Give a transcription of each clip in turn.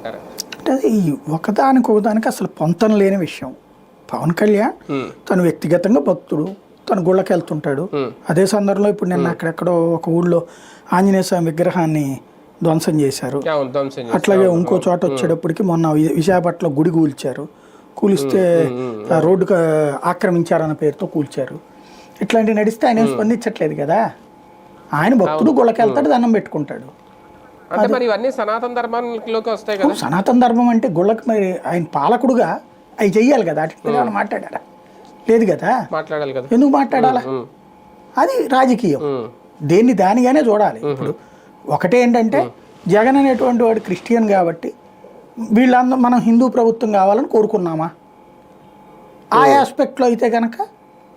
అంటారు? అంటే అది ఒకదానికి అసలు పొంతన లేని విషయం. పవన్ కళ్యాణ్ తను వ్యక్తిగతంగా భక్తుడు, తను గుళ్ళకి వెళ్తుంటాడు. అదే సందర్భంలో ఇప్పుడు నిన్న అక్కడెక్కడో ఒక ఊళ్ళో ఆంజనేయ స్వామి విగ్రహాన్ని ధ్వంసం చేశారు. అట్లాగే ఇంకో చోట వచ్చేటప్పటికి మొన్న విశాఖపట్నంలో గుడి కూల్చారు. కూలిస్తే రోడ్డుకు ఆక్రమించారన్న పేరుతో కూల్చారు. ఇట్లాంటివి నడిస్తే ఆయన స్పందించట్లేదు కదా. ఆయన భక్తుడు గుళ్ళకి వెళ్తాడు, దండం పెట్టుకుంటాడు. అంటే మరి ఇవన్నీ సనాతన ధర్మంలోకి వస్తాయి కదా. సనాతన ధర్మం అంటే గుళ్ళకి మరి ఆయన పాలకుడుగా అవి చెయ్యాలి కదా. అటు మీద మాట్లాడారా? లేదు కదా, మాట్లాడాలి కదా. ఎందుకు మాట్లాడాలా? అది రాజకీయం, దేన్ని దానిగానే చూడాలి. ఇప్పుడు ఒకటే ఏంటంటే జగన్ అనేటువంటి వాడు క్రిస్టియన్ కాబట్టి వీళ్ళందరూ మనం హిందూ ప్రభుత్వం కావాలని కోరుకున్నామా? ఆ ఆస్పెక్ట్లో అయితే కనుక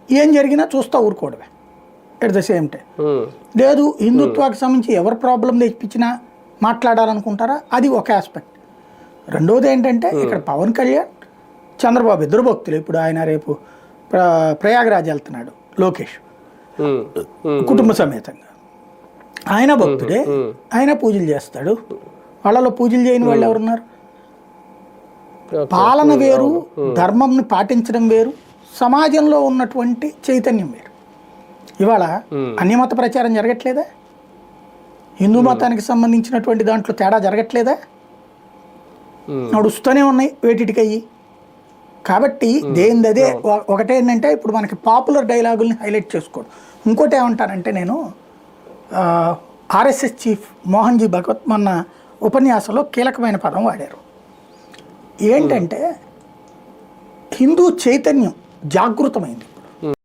ఏం జరిగినా చూస్తా ఊరుకోవడమే. ఎట్ ద సేమ్ టైం లేదు, హిందుత్వానికి సంబంధించి ఎవరు ప్రాబ్లం తెప్పించినా మాట్లాడాలనుకుంటారా, అది ఒక ఆస్పెక్ట్. రెండోది ఏంటంటే ఇక్కడ పవన్ కళ్యాణ్ చంద్రబాబు ఇద్దరు భక్తులు. ఇప్పుడు ఆయన రేపు ప్రయాగరాజ్ వెళ్తున్నాడు లోకేష్ కుటుంబ సమేతంగా. ఆయన భక్తుడే, ఆయన పూజలు చేస్తాడు. వాళ్ళలో పూజలు చేయని వాళ్ళు ఎవరున్నారు? పాలన వేరు, ధర్మంని పాటించడం వేరు, సమాజంలో ఉన్నటువంటి చైతన్యం వేరు. ఇవాళ అన్యమత ప్రచారం జరగట్లేదా? హిందూ మతానికి సంబంధించినటువంటి దాంట్లో తేడా జరగట్లేదా? నడుస్తూనే ఉన్నాయి వేటికయ్యి. కాబట్టి దేనిదే ఒకటే ఏంటంటే ఇప్పుడు మనకి పాపులర్ డైలాగుల్ని హైలైట్ చేసుకోవడం. ఇంకోటి ఏమంటానంటే నేను ఆర్ఎస్ఎస్ చీఫ్ మోహన్ జీ భగవత్ మొన్న ఉపన్యాసంలో కీలకమైన పదం వాడారు. ఏంటంటే హిందూ చైతన్యం జాగృతమైంది.